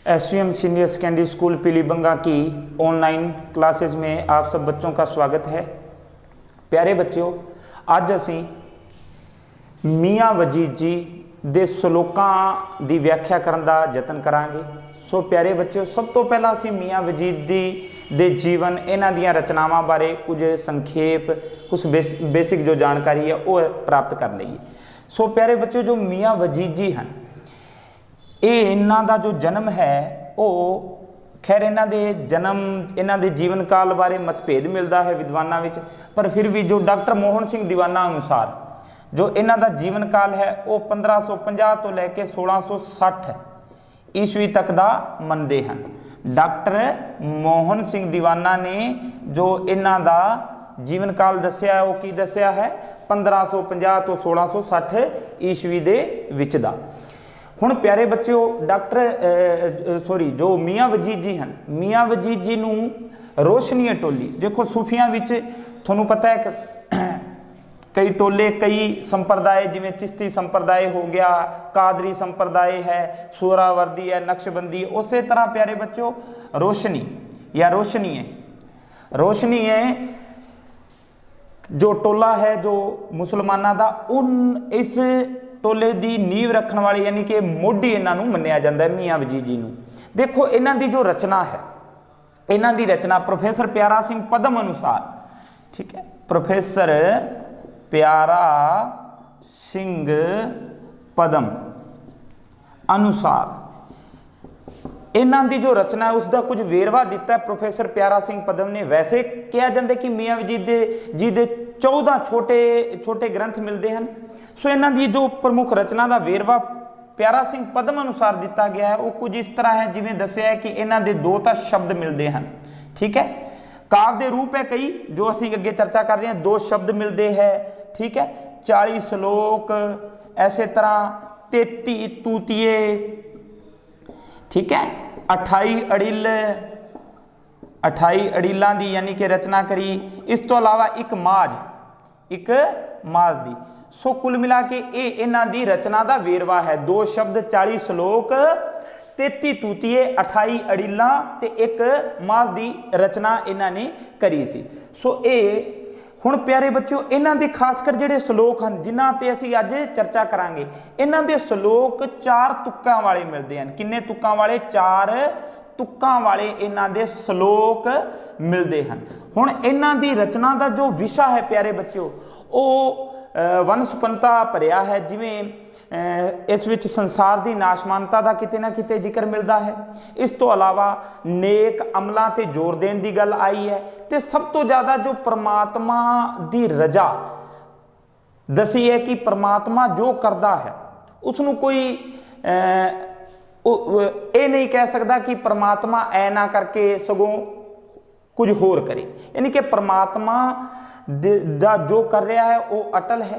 SVM senior secondary school Pilibanga की online classes में आप सब बच्चों का स्वागत है। प्यारे बच्चों, ਅੱਜ ਅਸੀਂ ਮੀਆਂ ਵਜੀਦ ਜੀ ਦੇ ਸ਼ਲੋਕਾਂ ਦੀ ਵਿਆਖਿਆ ਕਰਨ ਦਾ ਯਤਨ ਕਰਾਂਗੇ। ਸੋ ਪਿਆਰੇ ਬੱਚਿਓ, ਸਭ ਤੋਂ ਪਹਿਲਾਂ ਅਸੀਂ ਮੀਆਂ ਵਜੀਦ ਦੇ ਜੀਵਨ, ਇਹਨਾਂ ਦੀਆਂ ਰਚਨਾਵਾਂ ਬਾਰੇ ਕੁਝ ਸੰਖੇਪ, ਕੁਝ ਬੇਸਿਕ ਜੋ ਜਾਣਕਾਰੀ ਹੈ ਉਹ ਪ੍ਰਾਪਤ ਕਰ ਲਈਏ। ਸੋ ਪਿਆਰੇ ਬੱਚਿਓ, ਜੋ ਮੀਆਂ ਵਜੀਦ ਜੀ ਹਨ, ਇਹ ਇਹਨਾਂ ਦਾ ਜੋ ਜਨਮ ਹੈ ਉਹ खैर इन्हों के जन्म, इन्हों के जीवन काल बारे मतभेद मिलता है विद्वानों में, पर फिर भी जो डॉक्टर मोहन सिंह दीवाना अनुसार जो इन्हों का जीवन काल है वो 1550 तो लैके 1660 ईस्वी तक का मनते हैं। डॉक्टर मोहन सिंह दीवाना ने जो इन्हों का जीवन काल दसिया वो की दसिया है 1550 तो 1660 ईस्वी के विच दा। हुण प्यारे बच्चों, जो मियाँ वजीद जी हैं, मियाँ वजीद जी नूं रोशनी टोली, देखो सूफियां विच तुहानूं पता है कई टोले, कई संप्रदाय, जिवें चिश्ती संप्रदाय हो गया, कादरी संप्रदाय है, सोहरावर्दी है, नक्शबंदी, उस तरह प्यारे बच्चों रोशनी है जो टोला है जो मुसलमाना दा, उन इस टोले की नींव रखने वाले यानी कि मोढी इन्हों मन्निया जाता है मियाँ वजीद जी नूं। देखो इन्हों की जो रचना है, इन्हों की रचना प्रोफैसर प्यारा सिंह पदम अनुसार, ठीक है, प्रोफैसर प्यारा सिंह पदम अनुसार इन्हों की जो रचना है उसका कुछ वेरवा दिता है प्रोफैसर प्यारा सिंह पदम ने। वैसे कहा जाता है कि मियाँ वजीद जी के 14 छोटे ग्रंथ मिलते हैं। सो इन्हों की जो प्रमुख रचना का वेरवा प्यारा सिंह पदम अनुसार दिता गया है वो कुछ इस तरह है, जिवें दसिया है कि इन्हों के 2 तो शब्द मिलते हैं, ठीक है, काव्य के रूप है कई जो असी अगे चर्चा कर रहे हैं, 2 शब्द मिलते हैं, ठीक है, 40 श्लोक, ऐसे तरह 33 तूतिए, ठीक है, 28 अड़िलों की यानी कि रचना करी। इस तो अलावा एक माज दी। सो कुल मिला के ये इन्हां दी रचना का वेरवा है। 2 शब्द, 40 श्लोक, 33 तूतिए, 28 अड़िलां ते एक माज की रचना इन्होंने करी सी। सो ये हुण प्यारे बच्चों, इन्हां दे खासकर जिहड़े श्लोक हैं जिन्हां ते असीं अज चर्चा करांगे, इन्हां दे श्लोक 4 तुक्कां वाले मिलते हैं। किन्ने तुक्कां वाले? 4 तुक्कां वाले इन्हां दे श्लोक मिलते हैं। हुण इन्हां दी रचना का जो विशा है प्यारे बच्चों वो वनस्पनता भरिया है, जिवें इस विच संसार की नाशमानता का किते ना किते जिक्र मिलता है। इस तो अलावा नेक अमलों ते जोर देने की गल आई है, तो सब तो ज़्यादा जो परमात्मा की रजा दसी है कि परमात्मा जो करता है उसनों कोई ये नहीं कह सकता कि परमात्मा ऐ ना करके सगों कुछ होर करे, यानी कि परमात्मा दा जो कर रहा है वो अटल है,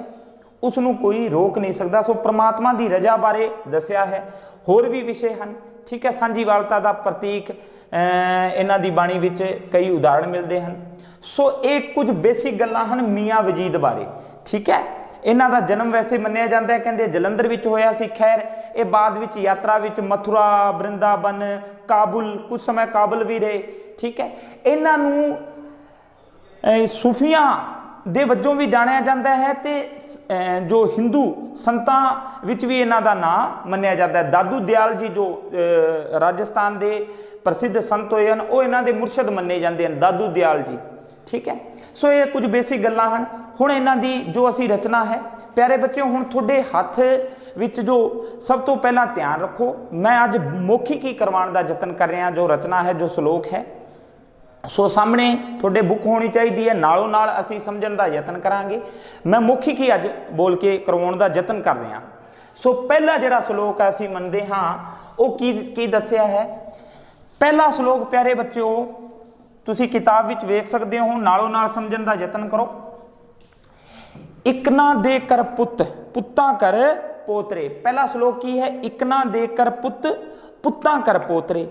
उसनों कोई रोक नहीं सकता। सो परमात्मा की रजा बारे दसिया है। होर भी विषय हैं, ठीक है, सांझीवालता का प्रतीक इन्हां दी बाणी विच कई उदाहरण मिलते हैं। सो एक कुछ बेसिक गल्लां हैं मियाँ वजीद बारे, ठीक है। इन्हां दा जन्म वैसे मन्निया जाता है, कहते जलंधर विच होया सी। खैर ये बाद विच यात्रा विच मथुरा, वृंदावन, काबुल, कुछ समय काबुल भी रहे, ठीक है। इन्हां नूं सूफियां दे वजों भी जानिया जाता है, तो जो हिंदू संतां विच भी इन्हां दा नाम मन्निया जाता है। दादू दयाल जी जो राजस्थान के प्रसिद्ध संत होए हैं वो इन्हां दे मुर्शद मन्ने जाते हैं, दादू दयाल जी, ठीक है। सो ये कुछ बेसिक गल्लां हैं। हुण इन्हां दी जो असी रचना है प्यारे बच्चों, हुण तुहाडे हत्थ विच जो सब तो पहला ध्यान रखो, मैं अज मौखिकी करवाउण दा यतन कर रहा, जो रचना है, जो श्लोक है। सो सामने थोड़े बुक होनी चाहिए है, नालों नाल असी समझण दा यतन करांगे। मैं मौखिकी अज बोल के करवाउण दा यतन कर रहा। सो पहला जिहड़ा श्लोक है असी मनदे हां वो की दसिया है। पहला श्लोक प्यारे बच्चों तुसी किताब विच वेख सकते हो, नालों नाल समझण दा यतन करो। इकना दे कर पुत, पुत्तां कर पोतरे। पहला श्लोक की है? इकना दे कर पुत, पुत्तां कर पोतरे।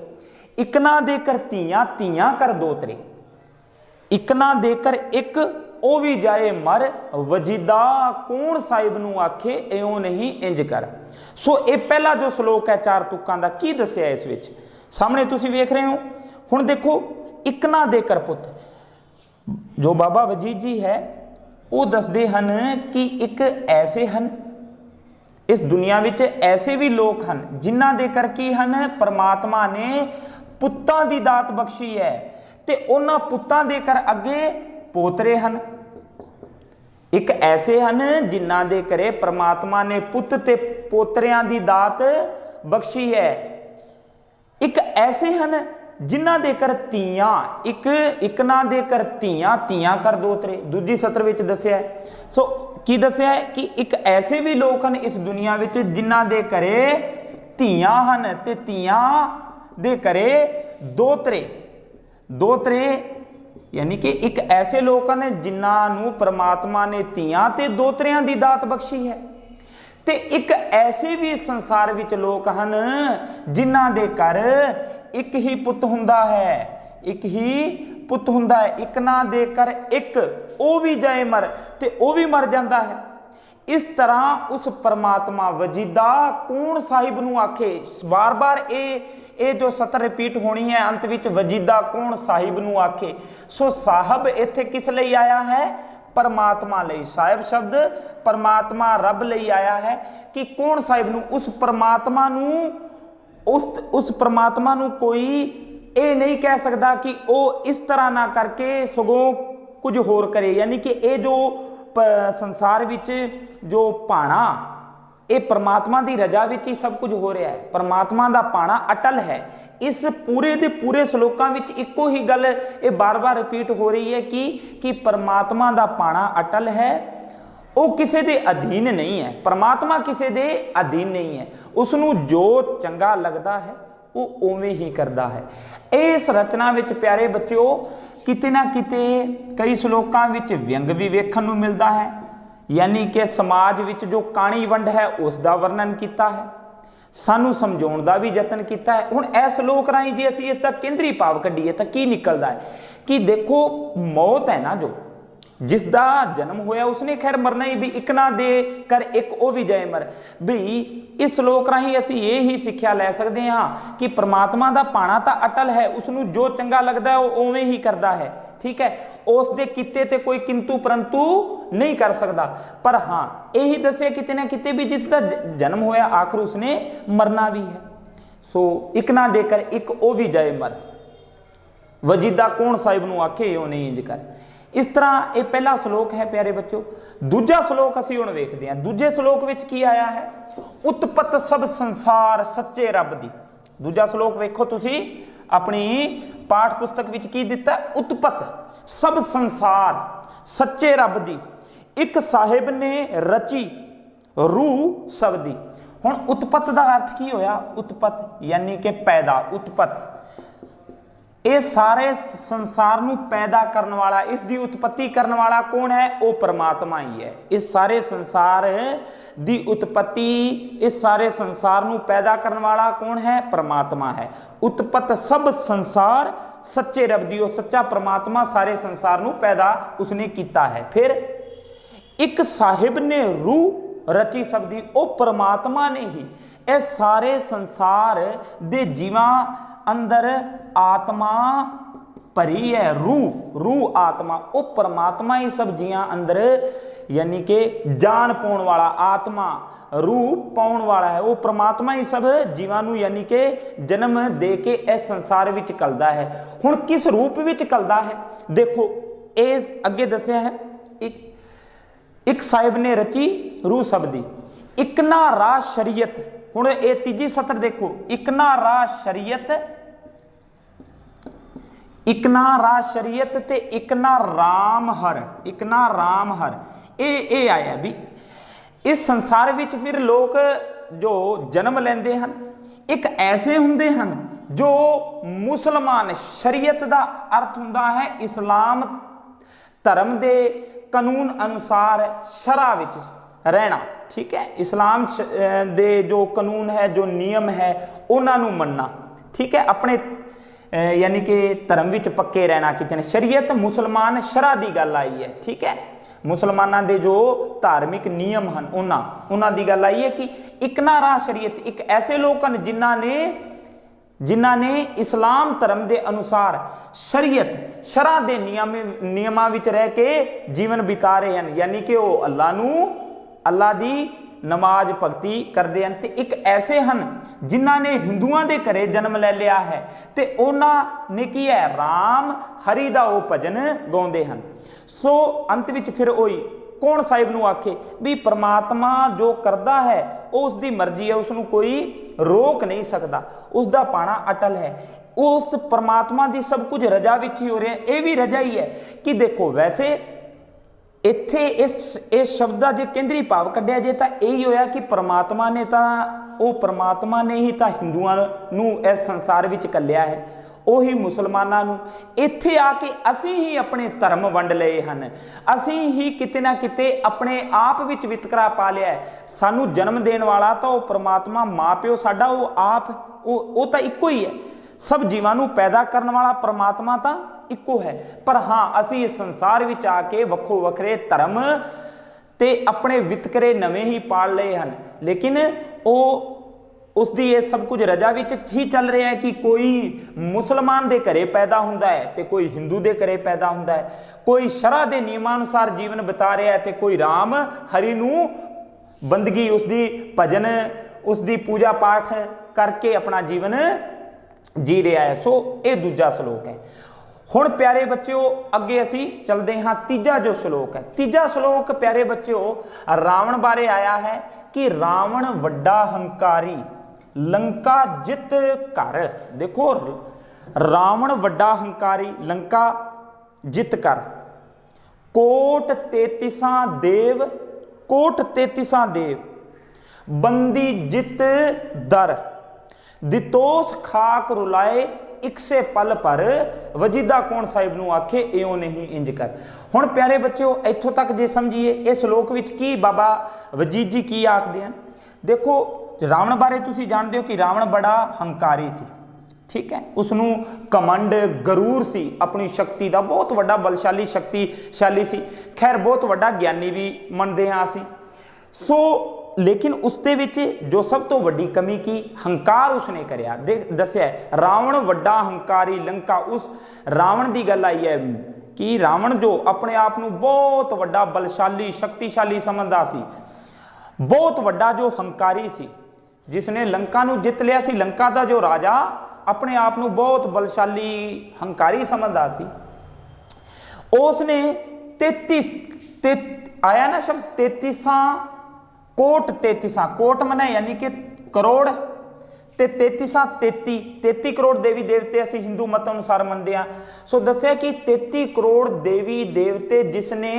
इकना देकर तियां, तियां कर दोतरे। इकना देकर एक ਉਹ ਵੀ ਜਾਏ ਮਰ, ਵਜੀਦਾ ਕੌਣ ਸਾਹਿਬ ਨੂੰ ਆਖੇ ਇਉਂ ਨਹੀਂ ਇੰਜ ਕਰ। ਸੋ ਇਹ ਪਹਿਲਾ ਜੋ ਸ਼ਲੋਕ ਹੈ ਚਾਰ ਤੁਕਾਂ ਦਾ, ਕੀ ਦੱਸਿਆ ਇਸ ਵਿੱਚ ਸਾਹਮਣੇ ਤੁਸੀਂ ਵੇਖ ਰਹੇ ਹੋ। ਹੁਣ ਦੇਖੋ, ਇਕਨਾ ਦੇ ਕਰ ਪੁੱਤ, ਜੋ ਬਾਬਾ ਵਜੀਦ ਜੀ ਹੈ ਉਹ ਦੱਸਦੇ ਹਨ ਕਿ ਇੱਕ ਐਸੇ ਹਨ ਇਸ ਦੁਨੀਆ ਵਿੱਚ, ਐਸੇ ਵੀ ਲੋਕ ਹਨ ਜਿਨ੍ਹਾਂ ਦੇ ਕਰ ਕੀ ਹਨ, ਪਰਮਾਤਮਾ ਨੇ ਪੁੱਤਾਂ ਦੀ ਦਾਤ ਬਖਸ਼ੀ ਹੈ ਤੇ ਉਹਨਾਂ ਪੁੱਤਾਂ ਦੇ ਕਰ ਅੱਗੇ ਪੋਤਰੇ ਹਨ। ਇੱਕ ਐਸੇ ਹਨ ਜਿਨ੍ਹਾਂ ਦੇ ਘਰੇ ਪਰਮਾਤਮਾ ਨੇ ਪੁੱਤ ਤੇ ਪੋਤਰਿਆਂ ਦੀ ਦਾਤ ਬਖਸ਼ੀ ਹੈ। ਇੱਕ ਐਸੇ ਹਨ ਜਿਨ੍ਹਾਂ ਦੇ ਕਰ ਧੀਆਂ, ਇਕਨਾ ਦੇ ਕਰ ਧੀਆਂ, ਧੀਆਂ ਕਰ ਦੋਤਰੇ, ਦੂਜੀ ਸਤਰ ਵਿੱਚ ਦੱਸਿਆ ਹੈ। ਸੋ ਕੀ ਦੱਸਿਆ ਹੈ ਕਿ ਇੱਕ ਐਸੇ ਵੀ ਲੋਕ ਹਨ ਇਸ ਦੁਨੀਆ ਵਿੱਚ ਜਿਨ੍ਹਾਂ ਦੇ ਘਰੇ ਧੀਆਂ ਹਨ ਤੇ ਧੀਆਂ ਦੇ ਘਰੇ ਦੋਤਰੇ, ਦੋਤਰੇ ਯਾਨੀ ਕਿ ਇੱਕ ਐਸੇ ਲੋਕ ਹਨ ਜਿਨ੍ਹਾਂ ਨੂੰ ਪਰਮਾਤਮਾ ਨੇ ਧੀਆਂ ਤੇ ਦੋਤਰਿਆਂ ਦੀ ਦਾਤ ਬਖਸ਼ੀ ਹੈ। ਤੇ ਇੱਕ ਐਸੇ ਵੀ ਸੰਸਾਰ ਵਿੱਚ ਲੋਕ ਹਨ ਜਿਨ੍ਹਾਂ ਦੇ ਘਰ ਇੱਕ ਹੀ ਪੁੱਤ ਹੁੰਦਾ ਹੈ, ਇੱਕ ਹੀ ਪੁੱਤ ਹੁੰਦਾ ਹੈ। ਇੱਕ ਨਾ ਦੇ ਕਰ ਇੱਕ, ਉਹ ਵੀ ਜਾਏ ਮਰ ਤੇ ਉਹ ਵੀ ਮਰ ਜਾਂਦਾ ਹੈ। ਇਸ ਤਰ੍ਹਾਂ ਉਸ ਪਰਮਾਤਮਾ ਵਜੀਦਾ ਕੌਣ ਸਾਹਿਬ ਨੂੰ ਆਖੇ, ਬਾਰ-ਬਾਰ ਇਹ ਜੋ ਸਤਰ ਰਿਪੀਟ ਹੋਣੀ ਹੈ ਅੰਤ ਵਿੱਚ, ਵਜੀਦਾ ਕੌਣ ਸਾਹਿਬ ਨੂੰ ਆਖੇ। ਸੋ ਸਾਹਿਬ ਇੱਥੇ ਕਿਸ ਲਈ ਆਇਆ ਹੈ, ਪਰਮਾਤਮਾ ਲਈ। ਸਾਹਿਬ ਸ਼ਬਦ ਪਰਮਾਤਮਾ ਰੱਬ ਲਈ ਆਇਆ ਹੈ ਕਿ ਕੌਣ ਸਾਹਿਬ ਨੂੰ, ਉਸ ਪਰਮਾਤਮਾ ਨੂੰ, ਉਸ ਪਰਮਾਤਮਾ ਨੂੰ ਕੋਈ ਇਹ ਨਹੀਂ ਕਹਿ ਸਕਦਾ ਕਿ ਉਹ ਇਸ ਤਰ੍ਹਾਂ ਨਾ ਕਰਕੇ ਸਗੋਂ ਕੁਝ ਹੋਰ ਕਰੇ। ਯਾਨੀ ਕਿ ਇਹ ਜੋ ਸੰਸਾਰ ਵਿੱਚ ਜੋ ਭਾਣਾ, ਇਹ ਪਰਮਾਤਮਾ ਦੀ ਰਜ਼ਾ ਵਿੱਚ ਹੀ ਸਭ ਕੁਝ ਹੋ ਰਿਹਾ ਹੈ। ਪਰਮਾਤਮਾ ਦਾ ਭਾਣਾ ਅਟਲ ਹੈ। ਇਸ ਪੂਰੇ ਦੇ ਪੂਰੇ ਸ਼ਲੋਕਾਂ ਵਿੱਚ ਇੱਕੋ ਹੀ ਗੱਲ ਇਹ ਬਾਰ-ਬਾਰ ਰਿਪੀਟ ਹੋ ਰਹੀ ਹੈ ਕਿ ਪਰਮਾਤਮਾ ਦਾ ਭਾਣਾ ਅਟਲ ਹੈ, ਉਹ ਕਿਸੇ ਦੇ ਅਧੀਨ ਨਹੀਂ ਹੈ। ਪਰਮਾਤਮਾ ਕਿਸੇ ਦੇ ਅਧੀਨ ਨਹੀਂ ਹੈ, ਉਸ ਨੂੰ ਜੋ ਚੰਗਾ ਲੱਗਦਾ ਹੈ ਉਹ ਉਵੇਂ ਹੀ ਕਰਦਾ ਹੈ। ਇਸ ਰਚਨਾ ਵਿੱਚ ਪਿਆਰੇ ਬੱਚਿਓ ਕਿਤੇ ਨਾ ਕਿਤੇ ਕਈ ਸ਼ਲੋਕਾਂ ਵਿੱਚ ਵਿਅੰਗ ਵੀ ਵੇਖਣ ਨੂੰ ਮਿਲਦਾ ਹੈ, ਯਾਨੀ ਕਿ ਸਮਾਜ ਵਿੱਚ ਜੋ ਕਾਣੀ ਵੰਡ ਹੈ ਉਸ ਦਾ ਵਰਣਨ ਕੀਤਾ ਹੈ, ਸਾਨੂੰ ਸਮਝਾਉਣ ਦਾ ਵੀ ਯਤਨ ਕੀਤਾ ਹੈ। ਹੁਣ ਇਸ ਸ਼ਲੋਕ ਰਾਹੀਂ ਜੇ ਅਸੀਂ ਇਸ ਦਾ ਕੇਂਦਰੀ ਭਾਵ ਕੱਢੀਏ ਤਾਂ ਕੀ ਨਿਕਲਦਾ ਹੈ ਕਿ ਦੇਖੋ, ਮੌਤ ਹੈ ਨਾ, ਜੋ ਜਿਸ ਦਾ ਜਨਮ ਹੋਇਆ ਉਸਨੇ ਖੈਰ ਮਰਨਾ ਹੀ, ਵੀ ਇੱਕ ਨਾ ਦੇ ਕਰ ਇੱਕ ਉਹ ਵੀ ਜਾਏ ਮਰ। ਵੀ ਇਸ ਸ਼ਲੋਕ ਰਾਹੀਂ ਅਸੀਂ ਇਹ ਹੀ ਸਿੱਖਿਆ ਲੈ ਸਕਦੇ ਹਾਂ ਕਿ ਪਰਮਾਤਮਾ ਦਾ ਭਾਣਾ ਤਾਂ ਅਟਲ ਹੈ, ਉਸ ਨੂੰ ਜੋ ਚੰਗਾ ਲੱਗਦਾ ਹੈ ਉਹ ਉਵੇਂ ਹੀ ਕਰਦਾ ਹੈ। ਠੀਕ ਹੈ, ਉਸ ਦੇ ਕੀਤੇ ਤੇ ਕੋਈ ਕਿੰਤੂ ਪਰੰਤੂ ਨਹੀਂ ਕਰ ਸਕਦਾ। ਪਰ ਹਾਂ, ਇਹੀ ਦੱਸਿਆ ਕਿਤੇ ਨਾ ਕਿਤੇ ਵੀ ਜਿਸ ਦਾ ਜਨਮ ਹੋਇਆ ਆਖਰ ਉਸਨੇ ਮਰਨਾ ਵੀ ਹੈ। ਸੋ ਇੱਕ ਨਾ ਦੇ ਕਰ ਇੱਕ ਉਹ ਵੀ ਜਾਏ ਮਰ, ਵਜੀਦਾ ਕੌਣ ਸਾਹਿਬ ਨੂੰ ਆਖੇ ਉਹ ਨਹੀਂ ਇੰਜ ਕਰ। ਇਸ ਤਰ੍ਹਾਂ ਇਹ ਪਹਿਲਾ ਸ਼ਲੋਕ ਹੈ ਪਿਆਰੇ ਬੱਚੋ। ਦੂਜਾ ਸ਼ਲੋਕ ਅਸੀਂ ਹੁਣ ਵੇਖਦੇ ਹਾਂ। ਦੂਜੇ ਸ਼ਲੋਕ ਵਿੱਚ ਕੀ ਆਇਆ ਹੈ, ਉਤਪਤ ਸਭ ਸੰਸਾਰ ਸੱਚੇ ਰੱਬ ਦੀ। ਦੂਜਾ ਸ਼ਲੋਕ ਵੇਖੋ ਤੁਸੀਂ ਆਪਣੀ ਪਾਠ ਪੁਸਤਕ ਵਿੱਚ ਕੀ ਦਿੱਤਾ, ਉਤਪਤ ਸਭ ਸੰਸਾਰ ਸੱਚੇ ਰੱਬ ਦੀ, ਇੱਕ ਸਾਹਿਬ ਨੇ ਰਚੀ ਰੂਹ ਸਭ ਦੀ। ਹੁਣ ਉਤਪਤ ਦਾ ਅਰਥ ਕੀ ਹੋਇਆ, ਉਤਪਤ ਯਾਨੀ ਕਿ ਪੈਦਾ, ਉਤਪਤ ਇਹ ਸਾਰੇ ਸੰਸਾਰ ਨੂੰ ਪੈਦਾ ਕਰਨ ਵਾਲਾ, ਇਸ ਦੀ ਉਤਪਤੀ ਕਰਨ ਵਾਲਾ ਕੌਣ ਹੈ, ਉਹ ਪਰਮਾਤਮਾ ਹੀ ਹੈ। ਇਸ ਸਾਰੇ ਸੰਸਾਰ ਦੀ ਉਤਪਤੀ, ਇਸ ਸਾਰੇ ਸੰਸਾਰ ਨੂੰ ਪੈਦਾ ਕਰਨ ਵਾਲਾ ਕੌਣ ਹੈ, ਪਰਮਾਤਮਾ ਹੈ। ਉਤਪਤ ਸਭ ਸੰਸਾਰ ਸੱਚੇ ਰੱਬ ਦੀ, ਉਹ ਸੱਚਾ ਪਰਮਾਤਮਾ ਸਾਰੇ ਸੰਸਾਰ ਨੂੰ ਪੈਦਾ ਉਸਨੇ ਕੀਤਾ ਹੈ। ਫਿਰ ਇੱਕ ਸਾਹਿਬ ਨੇ ਰੂਹ ਰਚੀ ਸਭ ਦੀ, ਉਹ ਪਰਮਾਤਮਾ ਨੇ ਹੀ ਇਹ ਸਾਰੇ ਸੰਸਾਰ ਦੇ ਜੀਵਾਂ ਅੰਦਰ ਆਤਮਾ ਭਰੀ ਹੈ। रूह आत्मा, वो परमात्मा ही सब जियां अंदर यानी कि जान पाउण वाला, आत्मा रूह पाउण वाला है, वो परमात्मा ही सब जीवां नूं यानी कि जन्म दे के इस संसार विच कलदा है। हुण किस रूप विच कलदा है देखो, इस अगे दस्सिया है। एक साहिब ने रची रूह सब दी, इक ना राह शरीयत। हुण ये तीजी सत्र देखो, इक ना राह शरीयत, इक ना राह शरीयत ते इक ना राम हर, इक ना राम हर, ये आया भी इस संसार विच। फिर लोग जो जन्म लेंदे हन, एक ऐसे हुंदे हन जो मुसलमान, शरीयत दा अर्थ हुंदा है इस्लाम धर्म दे कानून अनुसार शरा विच रहना। ठीक है, इस्लाम दे जो कानून है, जो नियम है, उन्हां नूं मनना। ठीक है, अपने यानी कि धर्म विच पक्के रहना किते ने। शरीयत मुसलमान शरह की गल आई है, ठीक है, मुसलमाना के जो धार्मिक नियम हैं उन्हां दी गल आई है कि एक ना राह शरीयत, एक ऐसे लोग हैं जिन्हां ने इस्लाम धर्म के अनुसार शरीयत शरह के नियमां विच रह के जीवन बिता रहे हैं, यानी कि वो अल्लाह की नमाज भगती करते हैं। तो एक ऐसे हैं जिन्हां ने हिंदुआं दे घरे जन्म ले लिया है, तो उन्होंने की है राम हरि दा वो भजन गाउंदे हैं। सो अंत विच फिर वही कौन साहिब नूं आखे भी परमात्मा जो करता है वो उसकी मर्जी है, उसनूं कोई रोक नहीं सकता, उसका पाना अटल है, उस परमात्मा की सब कुछ रजा विच ही हो रहा है। ये भी रजा ही है कि देखो वैसे इत्थे इस शब्द का जो केंद्री भाव कढ़िया जे तो यही होया कि परमात्मा ने परमात्मा ने ही तो हिंदुआं नूं इस संसार विच कल्लिया है, ਉਹੀ मुसलमाना इत्थे आके असी ही अपने धर्म वंड लए हैं, असी ही किते ना किते अपने आप विच वितकरा पा लिया है। सानू जन्म देण वाला तो वो परमात्मा माँ प्यो साडा वो आप वो तो इक्को ही है, सब जीवां नू पैदा करने वाला परमात्मा तो इक्को है। पर हाँ असी इस संसार विच आके वक्खो वखरे धर्म ते अपने वितकरे नवें ही पाल लए हैं, लेकिन वो उसकी ये सब कुछ रजा विच ही चल रहा है कि कोई मुसलमान के घरे पैदा होंदा है तो कोई हिंदू के घरे पैदा होंदा है, कोई शरह के नियमानुसार जीवन बिता रहा है तो कोई राम हरि नूं बंदगी उसकी भजन उसकी पूजा पाठ करके अपना जीवन जी रहा है। सो ये दूजा श्लोक है। हुण प्यारे बच्चों अगे असी चलते हाँ तीजा जो श्लोक है। तीजा श्लोक प्यारे बच्चों रावण बारे आया है कि रावण वड्डा हंकारी लंका जित कर। देखो रावण वड्डा हंकारी लंका जित कर, कोट 33 देव बंदी जित दर, दितोस खाक रुलाए एक से पल पर वजीदा कौन साहिब नूं आखे इयों नहीं इंज कर। हुण प्यारे बच्चों इत्थों तक जे समझिए इस श्लोक विच की बाबा वजीद जी की आखदे हैं। देखो रावण बारे तुसीं जानते हो कि रावण बड़ा हंकारी सी, ठीक है, उसनूं कमंड गरूर सी, अपनी शक्ति का बहुत वड्डा बलशाली शक्तिशाली सी, खैर बहुत वड्डा ज्ञानी भी मनते हाँ असीं। सो लेकिन उसके विच जो सब तो वड्डी कमी की हंकार उसने करिया दस्या रावण वड्डा हंकारी लंका। उस रावण की गल आई है कि रावण जो अपने आप को बहुत वड्डा बलशाली शक्तिशाली समझदा सी, बहुत वड्डा जो हंकारी सी, जिसने लंका नूं जित लिया सी। लंका का जो राजा अपने आप को बहुत बलशाली हंकारी समझदा सी, उसने 33 आया ना शब्द 33 कोट 33 कोट मना यानी कि करोड़ ते 33 करोड़ देवी देवते असी हिंदू मत अनुसार मनते हैं। सो दस्या कि 33 करोड़ देवी देवते जिसने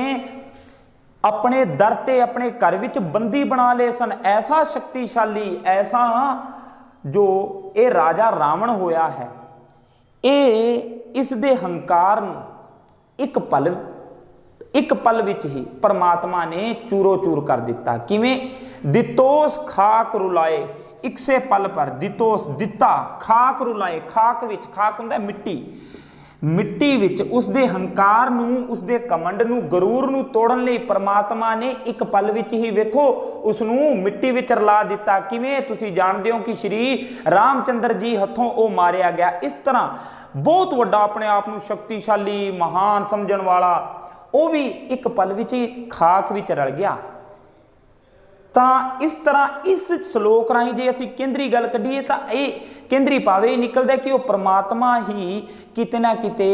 अपने दर ते अपने घर विच बंदी बना ले सन, ऐसा शक्तिशाली ऐसा जो ये राजा रावण होया है, ये इस दे हंकार नूं एक पल विच ही परमात्मा ने चूरो चूर कर दिता। किवें दितोस खाक रुलाए एक से पल पर, दितोस दिता खाक रुलाए, खाक विच खाक हुंदा मिट्टी, मिट्टी विच उसदे हंकार नूं उसदे कमंड नूं गरूर नूं तोड़न लई परमात्मा ने एक पल विच ही वेखो उसनूं मिट्टी विच रला दिता। किवें तुसीं जाणदे हो कि श्री रामचंद्र जी हथों वो मारिया गया। इस तरह बहुत वड्डा अपने आप नूं शक्तिशाली महान समझण वाला वो भी एक पल विच ही खाक विच रल गया। तो इस तरह इस श्लोक राही जे असीं केंद्री गल कढीए तो ये केंद्री भाव ये निकलदा कि वो परमात्मा ही किते ना किते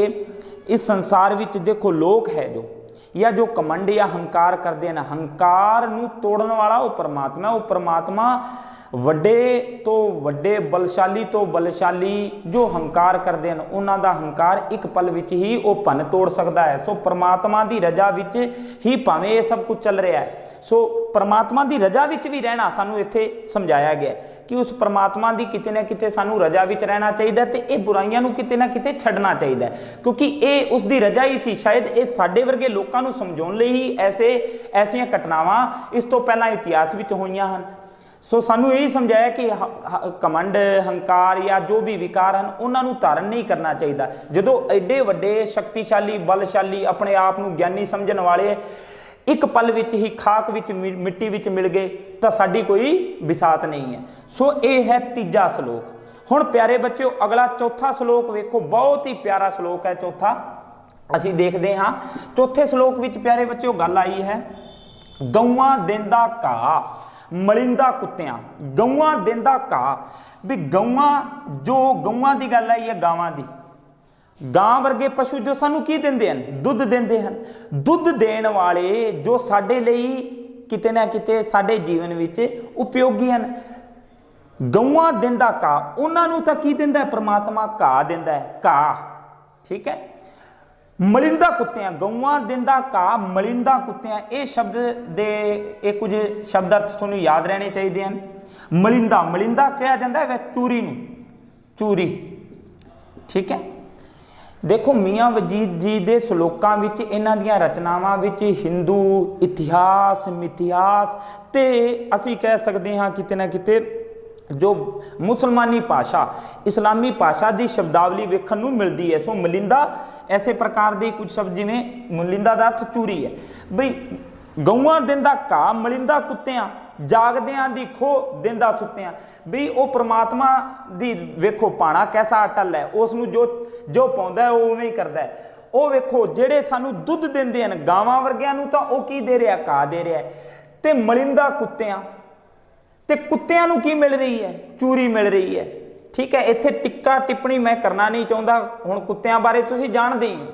इस संसार विच देखो लोक है जो या जो कमंड या हंकार करते हैं, हंकार नूं तोड़न वाला वो परमात्मा है। वो परमात्मा वड्डे तो वड्डे बलशाली तो बलशाली जो हंकार करते हैं उन्हां दा हंकार एक पल विच ही वो भन तोड़ सकता है। सो परमात्मा की रजा विच ही भावें ये सब कुछ चल रहा है। सो परमात्मा की रजा विच भी रहना सानू इत्थे समझाया गया कि उस परमात्मा की किते ना किते सानू रजा विच रहना चाहिए ते ये बुराइयां नू किते ना किते छड्डना चाहिए, क्योंकि ये उसकी रजा ही सी। शायद ये साडे वर्गे लोकां नू समझाउण लई ही ऐसियां घटनावां इस तो पहलां इतिहास विच होईयां हन। सो सानू यही समझाया कि घमंड हंकार या जो भी विकार हैं उन्होंने धारण नहीं करना चाहिए। जो एडे वड्डे शक्तिशाली बलशाली अपने आप को ज्ञानी समझने वाले एक पल विच ही खाक विच मिट्टी विच मिल गए तो साडी कोई बिसात नहीं है। सो ये है तीजा श्लोक। हुण प्यारे बच्चों अगला चौथा श्लोक वेखो, बहुत ही प्यारा श्लोक है चौथा। असीं देखते हाँ चौथे श्लोक विच प्यारे बच्चों गल आई है, गौआं देंदा घा मलिंदा कुत्तियां। गौआं देंदा घा भी गौआं जो गौआं की गल आई है, गावां दी गां वर्गे पशु जो सानू की देंदे हैं, दुध देंदे हैं। दुध देण वाले जो साडे लई किते ना किते साडे जीवन विच उपयोगी हैं। गौआं देंदा घा, उन्हां नूं तां की देंदा है परमात्मा, घा देंदा है, घा, ठीक है। मलिंदा कुत्तियां, गौआं देंदा घा मलिंदा कुत्तियां, ये शब्द दे ये कुछ शब्द अर्थ तुहानूं याद रहने चाहिए हैं। मलिंदा, मलिंदा कहा जाता है वह चूरी नूं, चूरी, ठीक है। देखो मियाँ वजीद जी दे श्लोकां विच इन्हां दीयां रचनावां विच हिंदू इतिहास मिथिहास ते असीं कह सकते हाँ किते ना किते जो मुसलमानी भाषा इस्लामी भाषा की शब्दावली वेखण नूं मिलती है। सो मलिंदा ऐसे प्रकार के कुछ शब्द जिमें मलिंदा का अर्थ चूरी है। बई गौआं देंदा घा मलिंदा कुत्तियां, जागदियां दी खो देंदा सुत्तियां। भी वो परमात्मा दी वेखो पाना कैसा अटल है, उसनूं जो पाउंदा है वो उवें ही करदा है। वो वेखो जेड़े सानू दुध देंदे हन गावां वर्गियां नूं तां वो की दे रहा, घा दे रहा है। ते मलिंदा कुत्तियां, ते कुत्तियां नूं की मिल रही है, चूरी मिल रही है, ठीक है। इत्थे टिक्का टिप्पणी मैं करना नहीं चाहता, हुण कुत्तियां बारे तुसीं जाणदे ही हो,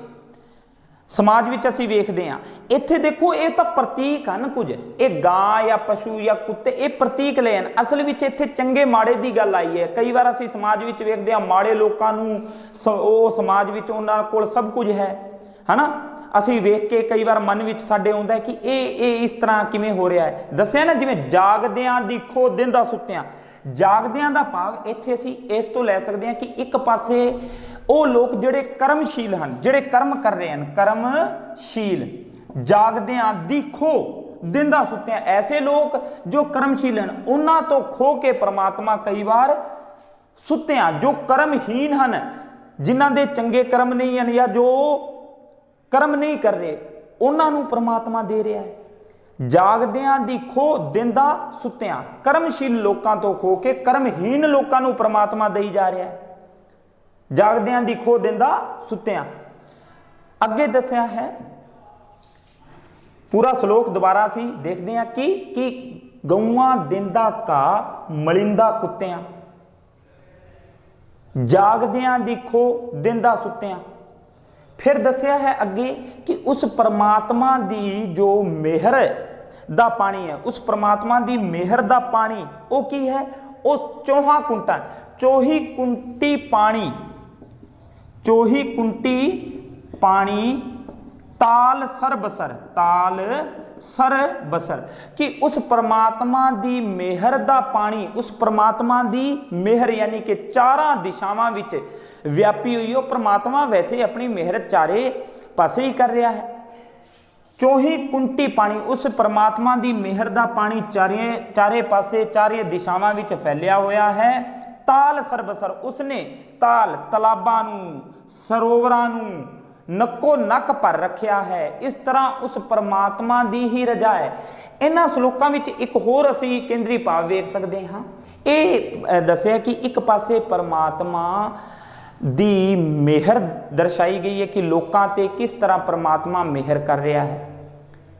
समाज विच असीं वेखदे हां। इत्थे देखो ये तो प्रतीक हैं कुछ, ये गां या पशु या कुत्ते ये प्रतीक ले हैं। असल विच इत्थे चंगे माड़े की गल आई है। कई बार असीं समाज विच वेखदे हां माड़े लोकां नूं ओ समाज विच उन्हां कोल सब कुछ है ना। असीं वेख के कई बार मन विच साडे आउंदा है कि ये इस तरह किवें हो रहा है। दस्सिआ ना जिवें जागदियां दी खो देंदा सुत्तियां, जागदियां दा भाव इत्थे असीं इस तो लै सकदे हां कि एक पासे ਉਹ ਲੋਕ ਜਿਹੜੇ ਕਰਮਸ਼ੀਲ ਹਨ, ਜਿਹੜੇ ਕਰਮ ਕਰ ਰਹੇ ਹਨ, ਕਰਮਸ਼ੀਲ ਜਾਗਦਿਆਂ ਦੀ ਖੋ ਦਿੰਦਾ ਸੁੱਤਿਆਂ, ਐਸੇ ਲੋਕ ਜੋ ਕਰਮਸ਼ੀਲ ਹਨ ਉਹਨਾਂ ਤੋਂ ਖੋ ਕੇ ਪ੍ਰਮਾਤਮਾ ਕਈ ਵਾਰ ਸੁੱਤਿਆਂ ਜੋ ਕਰਮਹੀਨ ਹਨ, ਜਿਨ੍ਹਾਂ ਦੇ ਚੰਗੇ ਕਰਮ ਨਹੀਂ ਹਨ ਜਾਂ ਜੋ ਕਰਮ ਨਹੀਂ ਕਰ ਰਹੇ ਉਹਨਾਂ ਨੂੰ ਪ੍ਰਮਾਤਮਾ ਦੇ ਰਿਹਾ ਹੈ। ਜਾਗਦਿਆਂ ਦੀ ਖੋ ਦਿੰਦਾ ਸੁੱਤਿਆਂ, ਕਰਮਸ਼ੀਲ ਲੋਕਾਂ ਤੋਂ ਖੋ ਕੇ ਕਰਮਹੀਨ ਲੋਕਾਂ ਨੂੰ ਪ੍ਰਮਾਤਮਾ ਦੇਈ ਜਾ ਰਿਹਾ ਹੈ। जागदियां दी खो देंदा सुत्तियां। अगे दस्या है पूरा श्लोक दोबारा सी देखते हैं कि गौआं देंदा घा मलिंदा कुत्तियां, जागदियां दी खो देंदा सुत्तियां। फिर दस्या है अगे कि उस परमात्मा दी जो मेहर दा पानी है, उस परमात्मा दी मेहर दा पानी वो की है, वो चौहां कुंटा, चौही कुंटी पानी, चौही कुंटी पानी ताल सर बसर, ताल सर बसर, कि उस परमात्मा दी मेहर दा पानी, उस परमात्मा दी मेहर यानी कि चारां दिशावां विच व्यापी हुई हो। परमात्मा वैसे अपनी मेहर चारे पासे ही कर रहा है। चौही कुंटी पानी, उस परमात्मा दी मेहर दा पानी चारे पासे चारे दिशावां विच फैलिया होया है। ताल सरबसर, उसने ताल तलाबां नूं सरोवरां नूं नक्को नक भर रखिया है। इस तरह उस परमात्मा दी ही रजा है। इन्हां श्लोकां विच एक होर असीं केंद्री भाव वेख सकते हाँ। ये दस्सिया कि एक पासे परमात्मा दी मेहर दर्शाई गई है कि लोकां ते किस तरह परमात्मा मेहर कर रहा है,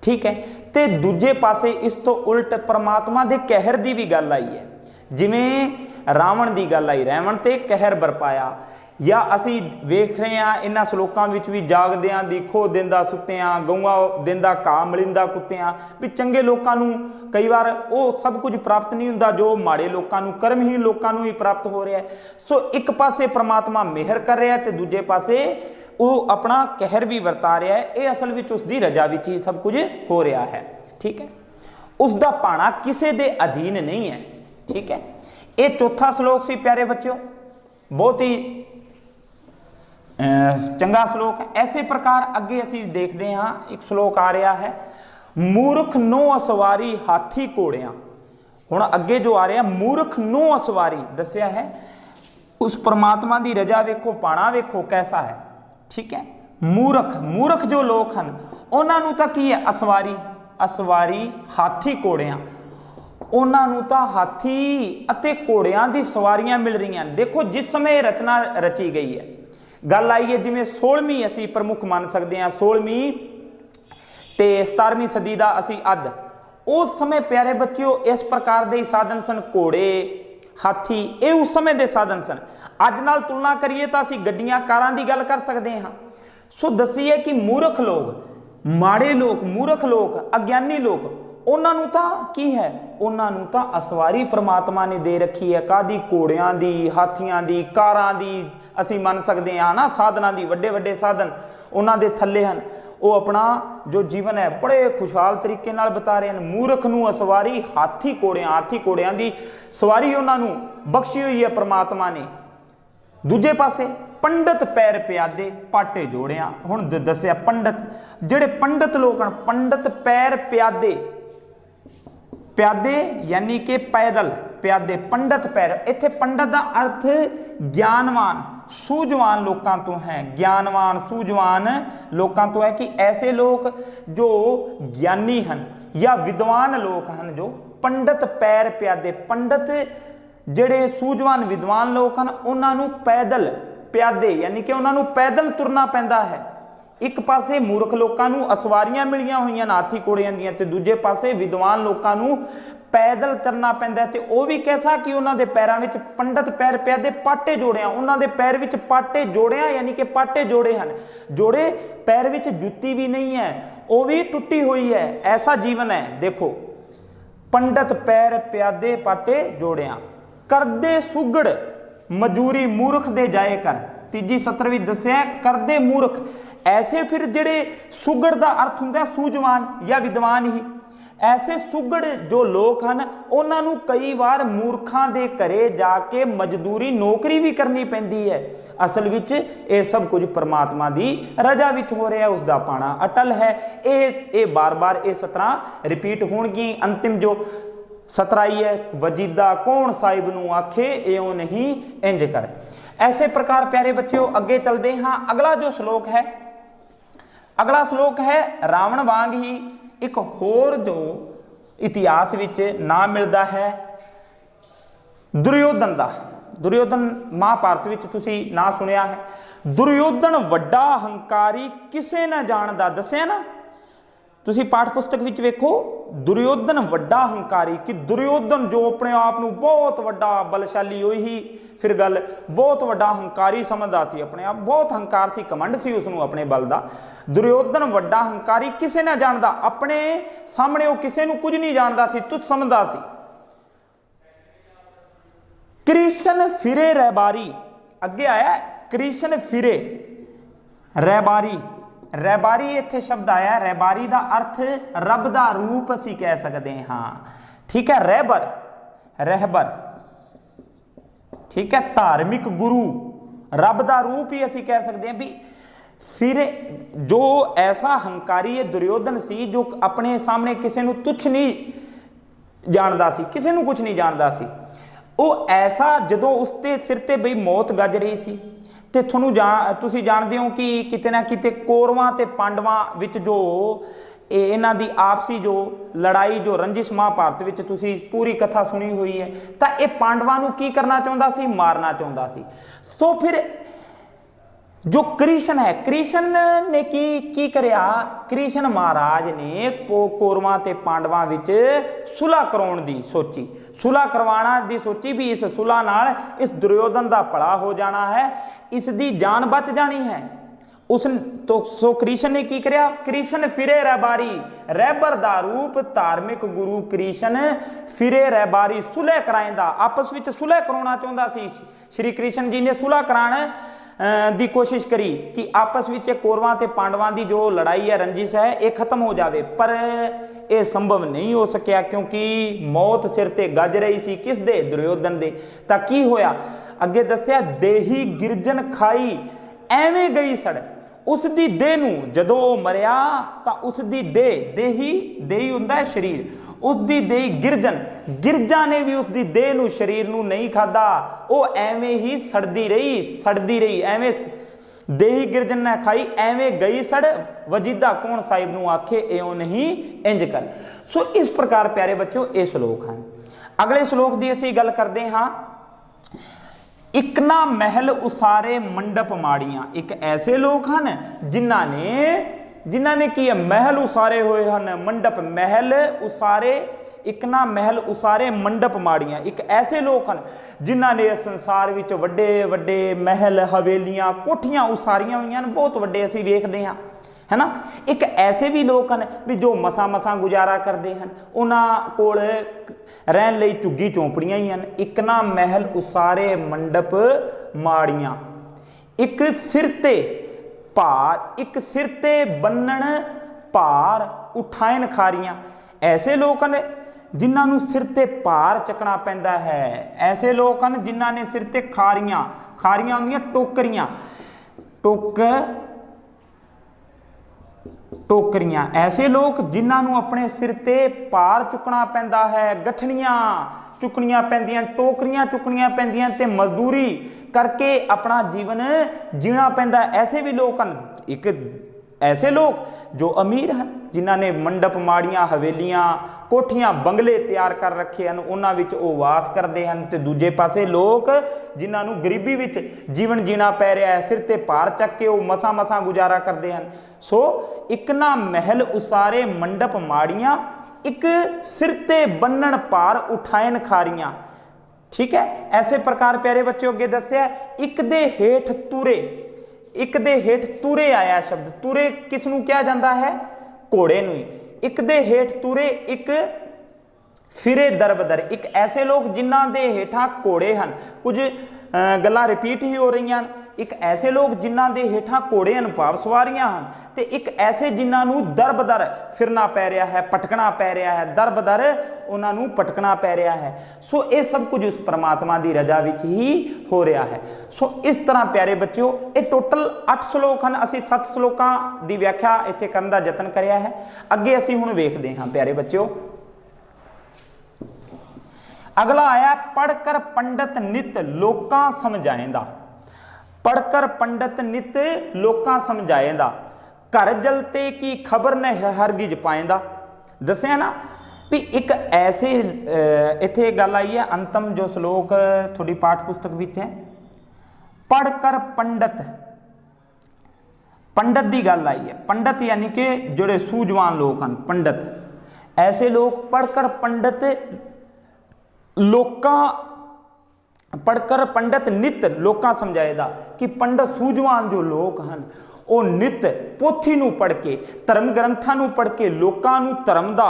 ठीक है। ते दूजे पासे इस तो उल्ट परमात्मा दे कहर दी भी गल आई है। जिवें रावण की गल आई, रावण ते कहर बरपाया, या असी वेख रहे हैं इन्हां श्लोकां विच भी जागदियां दी खो देंदा सुत्तियां, गौआं देंदा घा मलिंदा कुत्तियां, भी चंगे लोकां नूं कई बार वो सब कुछ प्राप्त नहीं हुंदा जो माड़े लोकां नूं कर्महीन लोकां नूं ही प्राप्त हो रहा है। सो एक पासे परमात्मा मेहर कर रहा है ते दूजे पासे वो अपना कहर भी वरता रहा है। ये असल विच उसदी रजा विच ही सब कुछ हो रहा है, ठीक है। उसदा भाणा किसी दे अधीन नहीं है, ठीक है। ये चौथा श्लोक सी प्यारे बच्चों, बहुत ही चंगा श्लोक है। ऐसे प्रकार अगे असी देखते हाँ एक श्लोक आ रहा है, मूर्ख नो असवारी हाथी घोड़ियां। हुण अगे जो आ रहा मूर्ख नूं असवारी दस्या है, उस परमात्मा की रजा वेखो, पाणा वेखो कैसा है। ठीक है, मूर्ख जो लोग हैं उन्होंने तो की है असवारी, असवारी हाथी घोड़ियां, उन्होंने तो हाथी अते घोड़ियां दी सवारियां मिल रही हैं। देखो जिस समय रचना रची गई है, गल आई है जिवें 16वीं असी प्रमुख मान सकते हैं, 16वीं ते 17वीं सदी का असी अद, उस समय प्यारे बच्चों इस प्रकार के साधन सन, घोड़े हाथी, ये उस समय के साधन सन। अज नाल तुलना करिए तो असी गड्डियां कारां की गल कर सकते हाँ। सो दसीए कि मूर्ख लोग, माड़े लोग, मूर्ख लोग, अज्ञानी लोग, उन्होंने तो की है, उन्होंने तो असवारी परमात्मा ने दे रखी है, कादी घोड़ियां दी, हाथियां दी, कारां दी, असी मान सकते हैं ना, साधना दी, वड्डे वड्डे साधन उन्होंने थल्ले हैं। वो अपना जो जीवन है बड़े खुशहाल तरीके नाल बिता रहे हैं। मूर्ख नूं असवारी हाथी घोड़ियां दी सवारी उन्होंने बख्शी हुई है परमात्मा ने। दूजे पासे पंडित पैर प्यादे पाटे जोड़िया। हुण दस्या पंडित, जिहड़े पंडित लोग हैं, पंडित पैर प्यादे, प्यादे यानी कि पैदल, प्यादे पंडित पैर, इत्थे पंडित का अर्थ ज्ञानवान सूझवान लोगों तो है, ज्ञानवान सूझवान लोगों तो है, कि ऐसे लोग जो ज्ञानी हैं या विद्वान लोग हैं, जो पंडित पैर प्यादे, पंडित जिहड़े सूझवान विद्वान लोग हैं, उन्होंने पैदल प्यादे यानी कि उन्होंने पैदल तुरना पैंदा है। एक पासे मूर्ख लोगों को असवारियां मिलियां हुई हाथी घोड़ियां दियां, ते दूजे पासे विद्वान लोगों को पैदल चलना पैंदा है। ते वो भी कैसा कि उन्होंने पैरों में पंडित पैर प्यादे पाटे जोड़िया, उन्होंने पैर में पाटे जोड़िया यानी कि पाटे जोड़े हैं, जोड़े पैर में जुत्ती भी नहीं है, वो भी टुटी हुई है, ऐसा जीवन है। देखो पंडित पैर प्यादे पाटे जोड़िया, करदे सुगड़ मजूरी मूर्ख दे जाए कर, तीजी सत्र भी दस्या करदे मूर्ख। ऐसे फिर जिहड़े सुगड़ का अर्थ हुंदा सूझवान या विद्वान ही, ऐसे सुगड़ जो लोग हैं उन्होंने कई बार मूर्खां दे घरे जाके मजदूरी नौकरी भी करनी पैंदी है। असल विच ये सब कुछ परमात्मा की रजा विच हो रहा है, उसका पाना अटल है। ये बार बार ये सतरां रिपीट होणगी। अंतिम जो सतराई है, वजीदा कौन साहिब नूं आखे एओ नहीं इंज कर। ऐसे प्रकार प्यारे बच्चों अगे चलते हाँ। अगला जो श्लोक है, अगला श्लोक है रावण वांग ही एक होर जो इतिहास विच नाम मिलता है दुर्योधन का। दुर्योधन महाभारत विच तुसी ना सुनिया है। दुर्योधन वड्डा हंकारी किसे न जानदा, दस्या ना तुसी पाठ पुस्तक विच वेखो, दुर्योधन वड्डा हंकारी, कि दुर्योधन जो अपने आप नूं बहुत वड्डा बलशाली होई ही फिर गल बहुत वड्डा हंकारी समझदा सी, अपने आप बहुत हंकार सी, कमंड सी उसनूं अपने बल दा। दुर्योधन वड्डा हंकारी किसे ना जानदा, अपने सामने वो किसे नूं कुछ नहीं जानदा सी, तुच्छ समझदा सी। कृष्ण फिरे रहबारी, अगे आया कृष्ण फिरे रहबारी। रहबारी इत्थे शब्द आया, रहबारी का अर्थ रब का रूप असी कह सकते हैं हाँ, ठीक है। रहबर, रहबर, ठीक है। धार्मिक गुरु, रब का रूप ही असी कह सकते हैं भी। फिर जो ऐसा हंकारी है दुर्योधन सी, जो अपने सामने किसी को तुच्छ नहीं जानता सी, किसी को कुछ नहीं जानता सी, वो ऐसा जदों उसके सिर ते बई मौत गज रही सी, ते तुसीं जानदे हो कि किते ना किते कौरवां ते पांडवां विच जो इन्हां दी आपसी जो लड़ाई जो रंजिश महाभारत विच तुसीं पूरी कथा सुनी हुई है, तां ये पांडवां नूं की करना चाहुंदा सी, मारना चाहुंदा सी। सो फिर जो कृष्ण है, कृष्ण ने की करया, कृष्ण महाराज ने कौरवां ते पांडवां विच सुलह कराउण दी सोची, सुलह करवाना दी सोची भी इस सुलह नाल इस दुर्योधन दा भला हो जाना है, इसदी जान बच जानी है। उस तो सो कृष्ण ने की करया, कृष्ण फिरे रहबारी, रहबर दा रूप धार्मिक गुरु कृष्ण फिरे रहबारी, सुलह कराइंदा, आपस विच सुलह कराउणा चाहुंदा सी। श्री कृष्ण जी ने सुलह कराण दी कोशिश करी कि आपस विच कौरवां ते पांडवां दी जो लड़ाई है, रंजिश है, ये खत्म हो जावे, पर यह संभव नहीं हो सकिया क्योंकि मौत सिर ते गज रही सी, किस दे, दुर्योधन दे। तां की होया, अगे दस्या देही गिरजन खाई एवें गई सड़, उसकी देह नूं जदों मरिया तां उसकी देह, देही हुंदा है शरीर, उसकी देही गिरजन, गिरजा ने भी उसकी देह नूं शरीर नूं नहीं खाधा, वो एवें ही सड़दी रही एवें देही गिरजन ने खाई एवें गई सड़, वजीदा कौन साहिब नूं आखे एओ नहीं इंज कर। सो इस प्रकार प्यारे बच्चों ये श्लोक हैं। अगले श्लोक की असीं गल करते हाँ। इकना महल उसारे मंडप माड़ियां, एक ऐसे लोग हैं जिन्हां ने की है महल उसारे हुए हैं, मंडप महल उसारे, इकना महल उसारे मंडप माड़ियां, एक ऐसे लोग हैं जिन्हां ने संसार विच वड्डे वड्डे महल हवेलियां कोठियां उसारियां हुई हैं, बहुत वड्डे असीं वेखदे हैं, है ना। एक ऐसे भी लोग हैं भी जो मसा मसा गुजारा करते हैं, उन्हां कोल रहन लई झुग्गी झोंपड़ियां ही हैं। इकना महल उसारे मंडप माड़ियां, एक सिर ते भार, एक सिर ते बन्नण भार उठाइन खारियां, ऐसे लोग हैं जिन्हां नूं सिर ते भार चकना पैंदा है, ऐसे लोग हैं जिन्हां ने सिर ते खारियां, खारियां होंदियां टोकरियां, टोकरियां, ऐसे लोग जिन्हां नूं अपने सिर ते भार चुकना पैंदा है, गठड़ियां चुकनियां पैंदियां, टोकरियां चुकनियां पैंदियां ते मजदूरी करके अपना जीवन जीना पैंदा। ऐसे भी लोग हैं। एक ऐसे लोग जो अमीर हैं जिन्हां ने मंडप माड़ियां हवेलियां कोठियां बंगले तैयार कर रखे हैं, उन्हां विच वो वास करते हैं, ते दूजे पासे लोग जिन्हां नूं गरीबी विच जीवन जीना पै रहा है, सिर ते भार चक के वो मसा मसा गुजारा करते हैं। सो इकना महल उसारे मंडप माड़ियां, एक सिर ते बन्नण भार उठाइन खारियां, ठीक है। ऐसे प्रकार प्यारे बच्चों अगे दस्या एक दे हेठ तुरे, एक दे हेठ तुरे आया शब्द, तुरे किस नूं कहा जाता है, घोड़े नूं। एक दे हेठ तुरे, एक फिरे दरबदर, एक ऐसे लोग जिन्हां दे हेठां घोड़े हैं, कुछ गल्लां रिपीट ही हो रही हैं। एक ऐसे लोग जिन्हां दे हेठां घोड़े हैं भाव सवारियां हैं, ते एक ऐसे जिन्हां नूं दरबदर फिरना पै रहा है, पटकना पै रहा है, दरबदर उन्हां नूं पटकना पै रहा है। सो ये सब कुछ उस परमात्मा की रजा विच ही हो रहा है। सो इस तरह प्यारे बच्चों ये टोटल 8 श्लोक हैं, असीं 7 श्लोकां की व्याख्या इत्थे करन दा यतन करिया है। अगे असीं हुण वेखदे हां प्यारे बच्चों। अगला आया पढ़कर पंडित नित लोकां समझाएंदा, पढ़कर पंडित नित लोकां समझाएंदा, घर जलते की खबर न हरगिज पाएंदा। दस्या ना भी एक ऐसे इत्थे गल आई है, अंतम जो श्लोक थोड़ी पाठ पुस्तक विच है, पढ़कर पंडित, पंडित की गल आई है। पंडित यानी कि जोड़े सूझवान लोग हैं पंडित, ऐसे लोग पढ़कर पंडित लोकां, पढ़कर पंडित नित लोकां समझाएदा कि पंडित सूझवान जो लोग हैं वो नित पोथी नूं पढ़ के धर्म ग्रंथां नूं पढ़ के लोकां नूं धर्म दा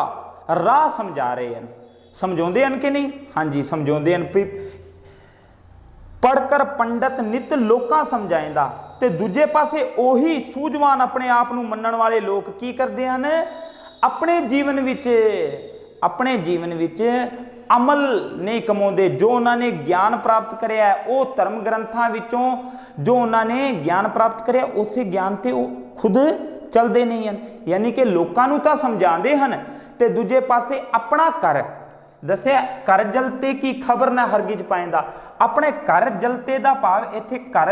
राह समझा रहे हैं। समझाउंदे हैं कि नहीं? हाँ जी समझाउंदे हैं। पढ़कर पंडित नित लोकां समझाएंदा, ते दूजे पासे ओही सूझवान अपने आप नूं मन्नण वाले लोग की करदे हैं, अपने जीवन विच अमल नहीं कमाते। जो उन्होंने ज्ञान प्राप्त कराया है वो धर्म ग्रंथां विचों जो उन्होंने ज्ञान प्राप्त कराया उस ज्ञान ते वो खुद चलते नहीं हैं, यानी कि लोगों नूं तां समझाते हैं ते दूजे पासे अपना कर दस्या, कर जलते की खबर ना हरगिज पाएंदा। अपने कर जलते का भाव इत्थे कर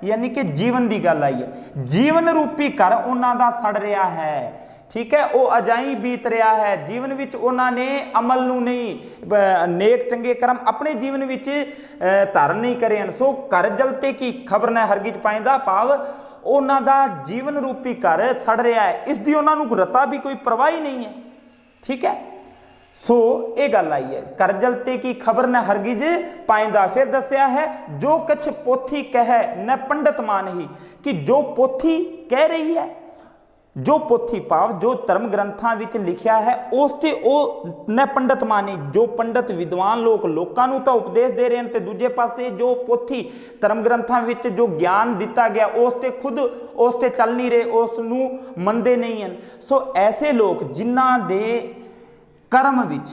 यानी कि जीवन की गल आई है, जीवन रूपी कर उन्हां दा सड़ रहा है, ठीक है, वो अजाई बीत रहा है। जीवन विच उन्होंने अमल नूं नहीं, नेक चंगे कर्म अपने जीवन विच धारण नहीं करे हैं। सो कर जलते की खबर न हरगिज पाएंदा भाव उन्हां दा जीवन रूपी घर सड़ रहा है, इसकी उन्होंने रता भी कोई परवाह ही नहीं है, ठीक है। सो ये गल आई है, कर जलते की खबर न हरगिज पाएंदा। फिर दस्या है जो कछ पोथी कह न पंडित मान ही, कि जो पोथी कह रही है, जो पोथी भाव जो धर्म ग्रंथां विच लिखिया है उस ते ओ न पंडित मानी। जो पंडित विद्वान लोग लोकां नूं तां उपदेश दे रहे हैं, ते दूजे पासे जो पोथी धर्म ग्रंथां विच जो ज्ञान दिता गया उस ते खुद उस ते चल नहीं रहे, उस नूं मनदे नहीं हैं। सो ऐसे लोग जिन्हां दे कर्म विच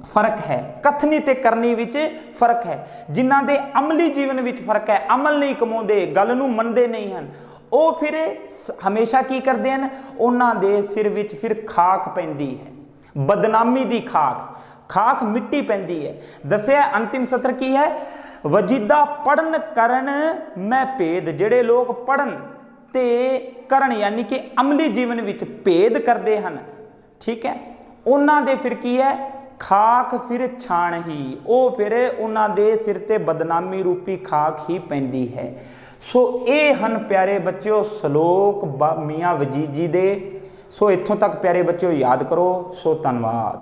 फर्क है, कथनी ते करनी विच फर्क है, जिन्हां दे अमली जीवन विच फर्क है, अमल नहीं कमाउंदे, गल नूं मनदे नहीं हैं, वो फिर हमेशा की करते हैं, उन्हां दे सिर विच फिर खाक पैंदी है। बदनामी दी खाक, खाक मिट्टी पैंदी है। दसिया अंतिम सत्र की है, वजीदा पढ़न करन मैं भेद, जिहड़े लोग पढ़न ते करन यानी कि अमली जीवन विच भेद करते हैं, ठीक है, उन्हां दे फिर की है, खाक फिर छाण ही, वो फिर उन्हां दे सिर ते बदनामी रूपी खाक ही पैंदी है। सो ये हन प्यारे बच्चों सलोक मियाँ वजीद जी दे। सो इत्थों तक प्यारे बच्चों याद करो। सो धन्यवाद।